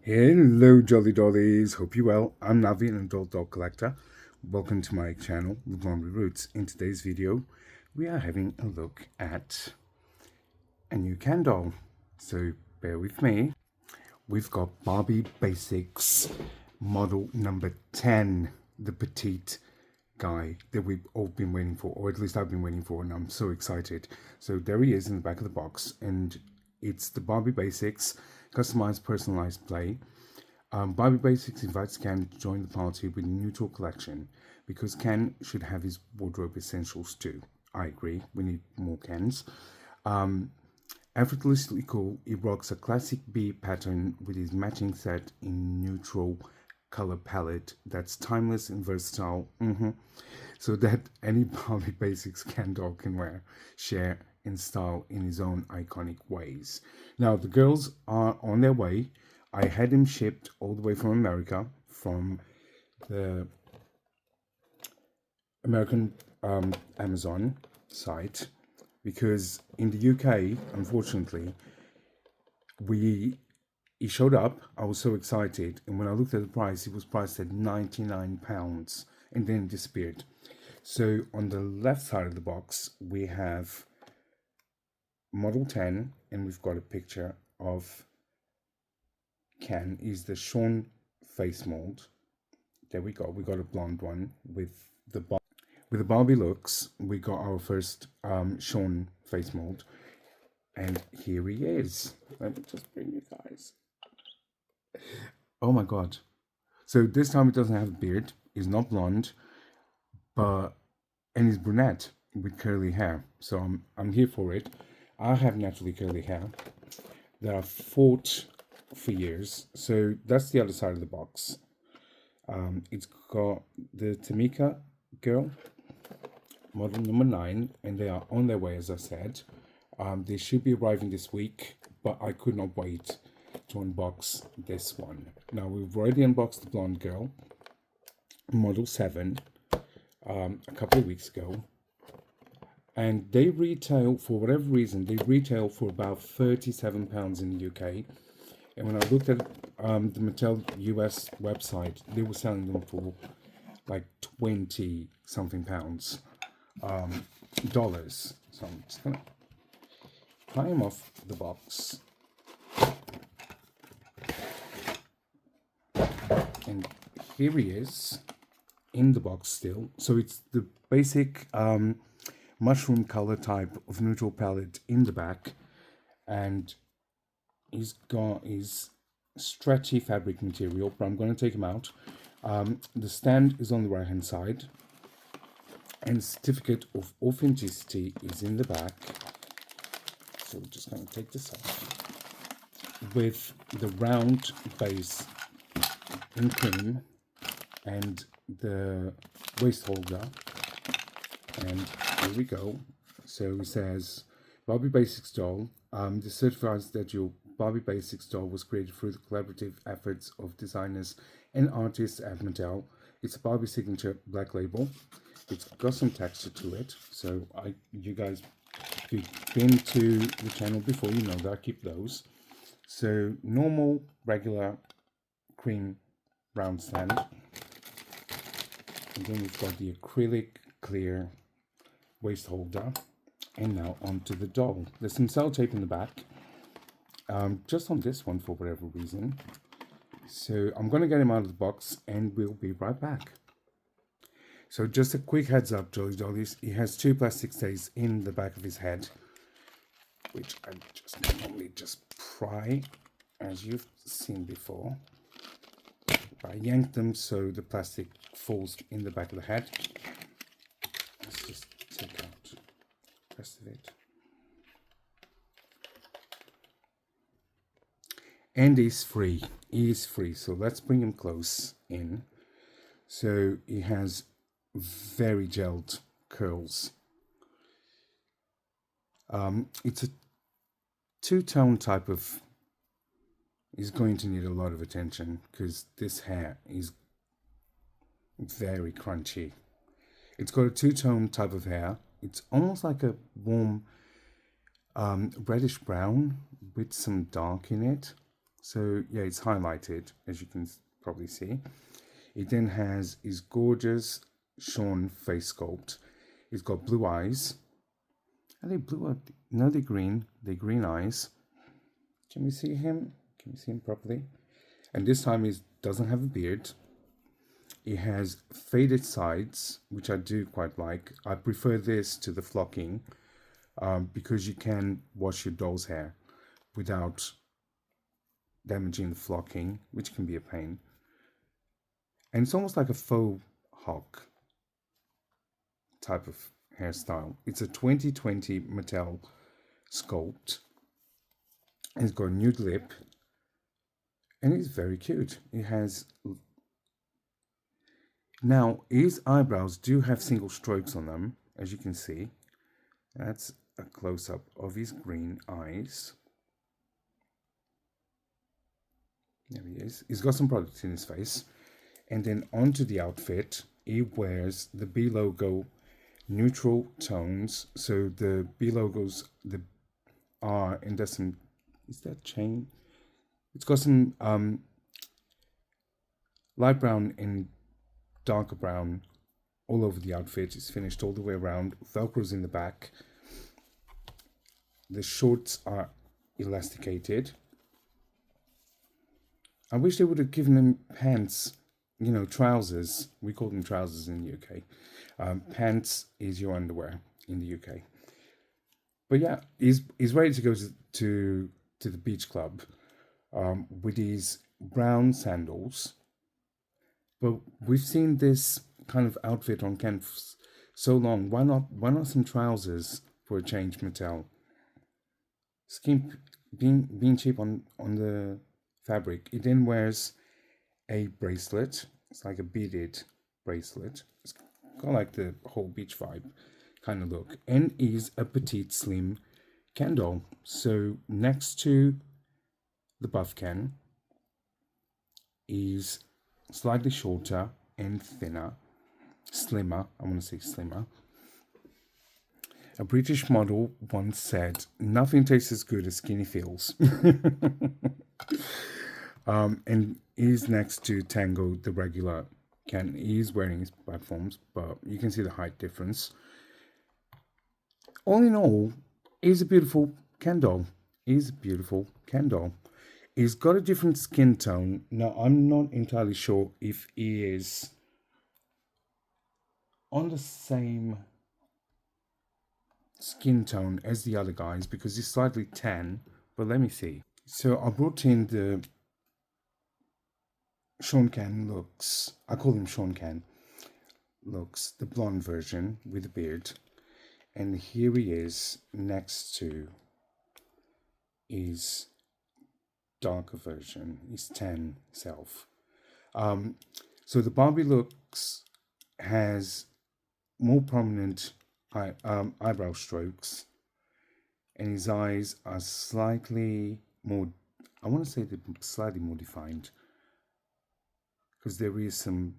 Hello, Jolly Dollies. Hope you well. I'm Navi, an adult dog collector. Welcome to my channel, The Barbie Roots. In today's video, we are having a look at a new can doll. So bear with me. We've got Barbie Basics Model number 10, the Petite guy that we've all been waiting for, or at least I've been waiting for, and I'm so excited. So there he is in the back of the box, and it's the Barbie Basics customized personalized play. Barbie Basics invites Ken to join the party with a new tool collection because Ken should have his wardrobe essentials too. I agree, we need more Kens. Effortlessly cool, he rocks a classic B pattern with his matching set in neutral color palette that's timeless and versatile, so that any Barbie Basics Ken doll can wear, share, and style in his own iconic ways. Now, the girls are on their way. I had him shipped all the way from America, from the American Amazon site, because in the UK, unfortunately, he showed up. I was so excited, and when I looked at the price, it was priced at £99, and then it disappeared. So on the left side of the box, we have Model 10, and we've got a picture of Ken. Is the Sean face mold. There we go. We got a blonde one with the Barbie looks. We got our first Sean face mold, and here he is. Let me just bring you guys. Oh my god! So this time it doesn't have a beard. He's not blonde, and he's brunette with curly hair. So I'm here for it. I have naturally curly hair that I've fought for years. So that's the other side of the box. It's got the Tamika girl, model number 9, and they are on their way, as I said. They should be arriving this week, but I could not wait to unbox this one. Now, we've already unboxed the blonde girl, model 7, a couple of weeks ago. And they retail, for whatever reason, they retail for about £37 in the UK. And when I looked at the Mattel US website, they were selling them for like 20 something pounds, dollars. So I'm just gonna pry him off the box. And here he is in the box still. So it's the basic mushroom color type of neutral palette in the back, and he's got his stretchy fabric material, but I'm going to take him out. The stand is on the right hand side, and certificate of authenticity is in the back. So we're just going to take this off with the round base in cream and the waist holder. And here we go. So it says Barbie Basics doll. This certifies that your Barbie Basics doll was created through the collaborative efforts of designers and artists at Mattel. It's a Barbie signature black label. It's got some texture to it. So you guys, if you've been to the channel before, you know that I keep those. So normal, regular, cream round stand. And then we've got the acrylic clear waist holder, and now onto the doll. There's some sellotape in the back, just on this one for whatever reason. So I'm going to get him out of the box and we'll be right back. So just a quick heads up, Jolly Dollies, he has 2 plastic stays in the back of his head, which I just normally just pry, as you've seen before. I yank them so the plastic falls in the back of the head. Let's just take out the rest of it. And he's free. He is free. So let's bring him close in. So he has very gelled curls. It's a two-tone type of. He's going to need a lot of attention because this hair is very crunchy. It's got a two-tone type of hair. It's almost like a warm reddish brown with some dark in it. So yeah, it's highlighted, as you can probably see. It then has his gorgeous Sean face sculpt. He's got blue eyes. Are they blue? No, they're green. They're green eyes. Can we see him? Can we see him properly? And this time he doesn't have a beard. He has faded sides, which I do quite like. I prefer this to the flocking because you can wash your doll's hair without damaging the flocking, which can be a pain. And it's almost like a faux hawk type of hairstyle. It's a 2020 Mattel sculpt. It's got a nude lip, and it's very cute. It has... Now, his eyebrows do have single strokes on them, as you can see. That's a close-up of his green eyes. There he is. He's got some product in his face. And then onto the outfit, he wears the B logo neutral tones. So the B logos, the R, and there's some... Is that chain? It's got some light brown and darker brown all over the outfit. It's finished all the way around. Velcro's in the back. The shorts are elasticated. I wish they would have given him pants, you know, trousers. We call them trousers in the UK. Pants is your underwear in the UK. But yeah, he's ready to go to the beach club with his brown sandals. But we've seen this kind of outfit on Ken so long. Why not some trousers for a change, Mattel? Being cheap on the fabric. He then wears a bracelet. It's like a beaded bracelet. It's got like the whole beach vibe kind of look. And is a petite slim Ken doll. So next to the buff Ken is slightly shorter and thinner, slimmer. I want to say slimmer. A British model once said, "Nothing tastes as good as skinny feels." And is next to Tango, the regular Ken. He's wearing his platforms, but you can see the height difference. All in all, he's a beautiful Ken doll. He's a beautiful Ken doll. He's got a different skin tone. Now, I'm not entirely sure if he is on the same skin tone as the other guys because he's slightly tan, but let me see. So I brought in the Sean Can looks. I call him Sean Can looks, the blonde version with a beard. And here he is next to his darker version, his tan self. So the Barbie looks has more prominent eyebrow strokes, and his eyes are slightly more, I want to say they're slightly more defined because there is some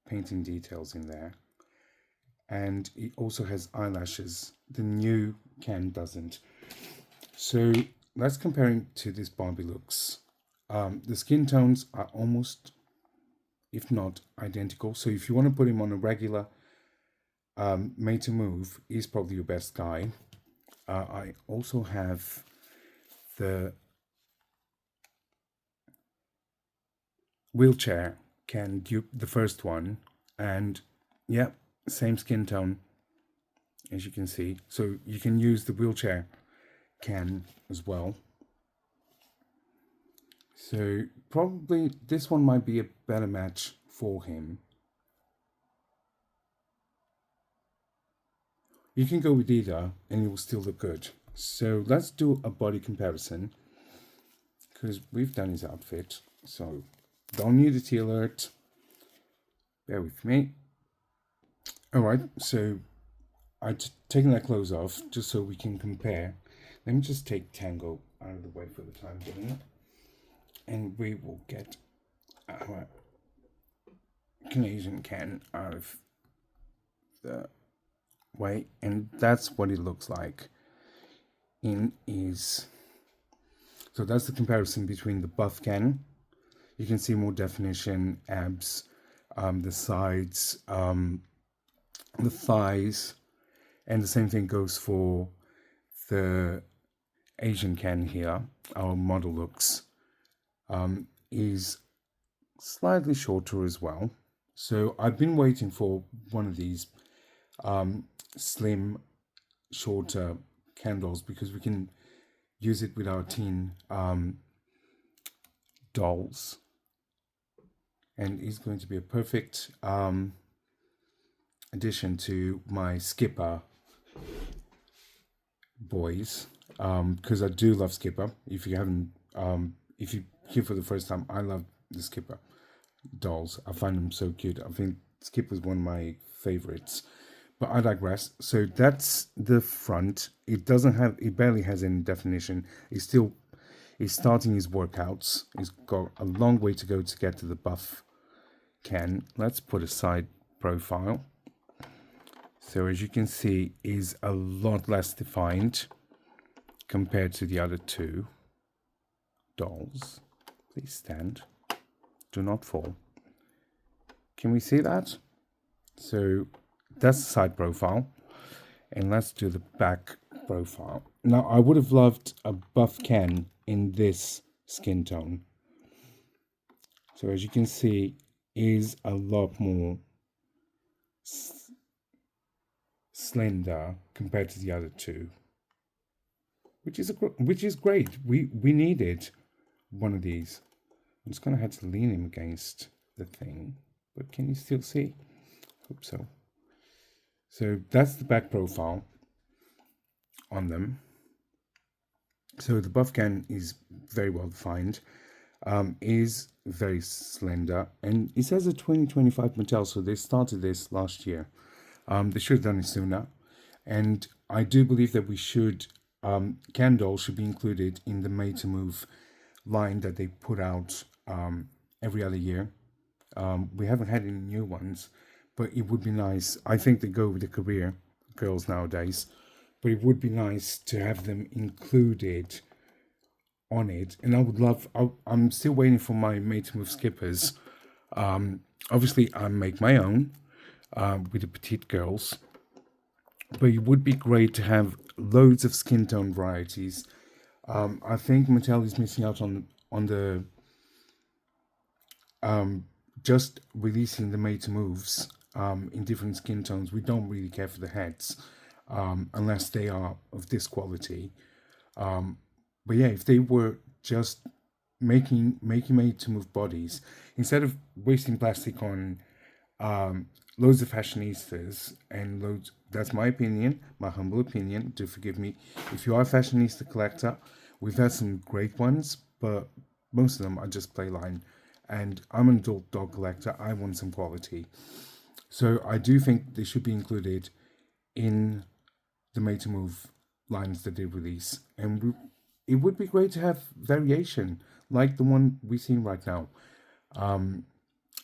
painting details in there. And he also has eyelashes. The new Ken doesn't. So let's compare him to this Barbie looks. The skin tones are almost, if not identical. So if you want to put him on a regular made to move, he's probably your best guy. I also have the wheelchair Ken dupe, the first one, and yeah, same skin tone as you can see. So you can use the wheelchair Ken as well. So probably this one might be a better match for him. You can go with either and it will still look good. So let's do a body comparison because we've done his outfit. So don't nudity alert. Bear with me. All right, so I've taken their clothes off just so we can compare. Let me just take Tango out of the way for the time being. And we will get our Canadian Ken out of the way. And that's what it looks like in his So that's the comparison between the buff Ken. You can see more definition, abs, the sides, the thighs, and the same thing goes for the Asian Ken here. Our model looks is slightly shorter as well. So I've been waiting for one of these slim, shorter candles because we can use it with our teen dolls, and it's going to be a perfect addition to my Skipper boys, because I do love Skipper. If you haven't, if you here for the first time, I love the Skipper dolls. I find them so cute. I think Skipper's one of my favorites. But I digress. So that's the front. It doesn't have, it barely has any definition. He's starting his workouts. He's got a long way to go to get to the buff Ken. Let's put a side profile. So as you can see, is a lot less defined compared to the other two dolls. Please stand. Do not fall. Can we see that? So that's the side profile. And let's do the back profile. Now, I would have loved a buff Ken in this skin tone. So as you can see, is a lot more slender compared to the other two, which is great. We needed one of these. I'm just gonna have to lean him against the thing, but can you still see? Hope so. So that's the back profile on them. So the buff Ken is very well defined, is very slender, and it says a 2025 Mattel, so they started this last year. They should have done it sooner, and I do believe that we should, Ken dolls should be included in the Made to Move line that they put out every other year. We haven't had any new ones, but it would be nice. I think they go with the career girls nowadays, but it would be nice to have them included on it. And I would love, I'm still waiting for my Made to Move skippers. Obviously, I make my own with the Petite girls, but it would be great to have loads of skin tone varieties. I think Mattel is missing out on the just releasing the Made to Moves in different skin tones. We don't really care for the heads unless they are of this quality. But yeah, if they were just making Made to Move bodies instead of wasting plastic on loads of fashionistas and loads. That's my opinion, my humble opinion. Do forgive me. If you are a fashionista collector, we've had some great ones, but most of them are just playline. And I'm an adult dog collector. I want some quality. So I do think they should be included in the Made to Move lines that they release. And it would be great to have variation like the one we're seeing right now.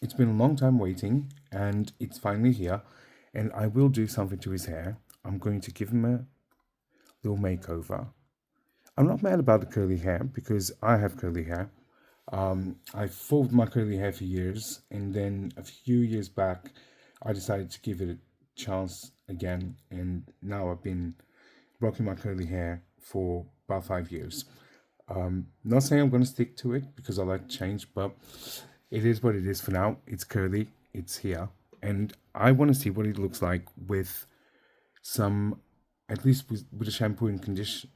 It's been a long time waiting, and it's finally here. And I will do something to his hair. I'm going to give him a little makeover. I'm not mad about the curly hair because I have curly hair. I fought my curly hair for years, and then a few years back, I decided to give it a chance again, and now I've been rocking my curly hair for about 5 years. Not saying I'm going to stick to it because I like change, but it is what it is for now. It's curly, it's here, and I want to see what it looks like with some, at least with a shampoo and conditioning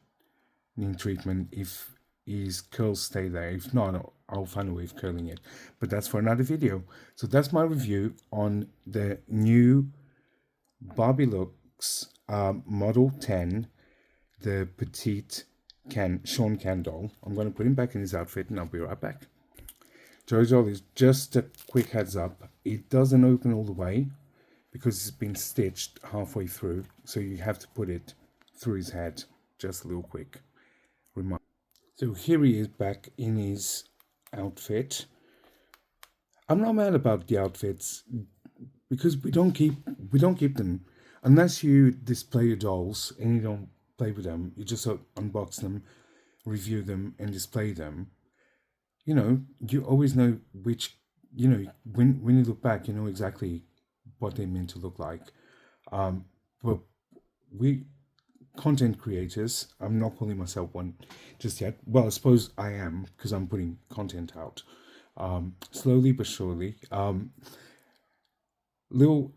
treatment, if his curls stay there. If not, I'll find a way of curling it, but that's for another video. So that's my review on the new Barbie Looks Model 10, the Petite Sean Ken doll. I'm going to put him back in his outfit and I'll be right back. Jollies, just a quick heads up, it doesn't open all the way because it's been stitched halfway through, so you have to put it through his head. Just a little quick reminder. So here he is back in his outfit. I'm not mad about the outfits because we don't keep them unless you display your dolls and you don't play with them. You just unbox them review them and display them, you always know which, when you look back, you know exactly what they're meant to look like. But we content creators, I'm not calling myself one just yet. Well, I suppose I am because I'm putting content out slowly but surely. Little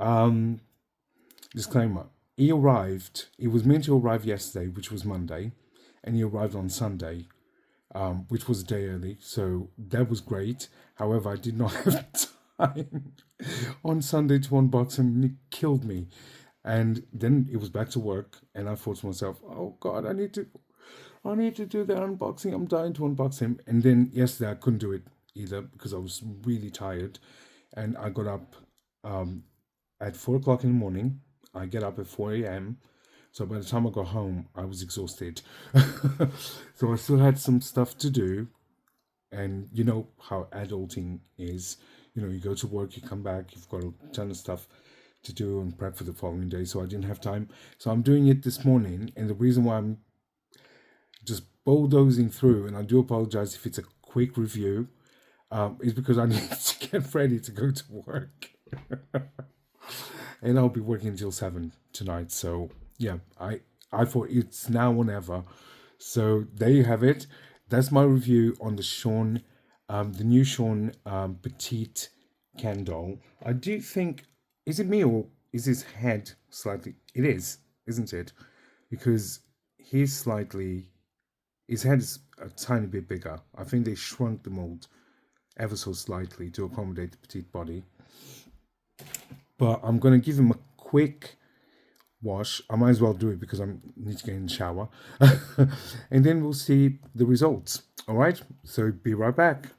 disclaimer: he arrived. It was meant to arrive yesterday, which was Monday, and he arrived on Sunday, which was a day early. So that was great. However, I did not have time on Sunday to unbox him, and it killed me. And then it was back to work, and I thought to myself, "Oh God, I need to do the unboxing. I'm dying to unbox him." And then yesterday I couldn't do it either because I was really tired, and I got up at 4 o'clock in the morning. I get up at 4 a.m. So by the time I got home, I was exhausted. So I still had some stuff to do, and you know how adulting is. You go to work, you come back, you've got a ton of stuff to do and prep for the following day. So I didn't have time. So I'm doing it this morning, and the reason why I'm just bulldozing through, and I do apologize if it's a quick review, is because I need to get ready to go to work. And I'll be working until 7 tonight. So yeah, I thought it's now or never. So there you have it. That's my review on the new Sean Petite candle. I do think, is it me or is his head slightly? It is, isn't it? Because his head is a tiny bit bigger. I think they shrunk the mold ever so slightly to accommodate the petite body. But I'm going to give him a quick wash. I might as well do it because I need to get in the shower. And then we'll see the results. All right, so be right back.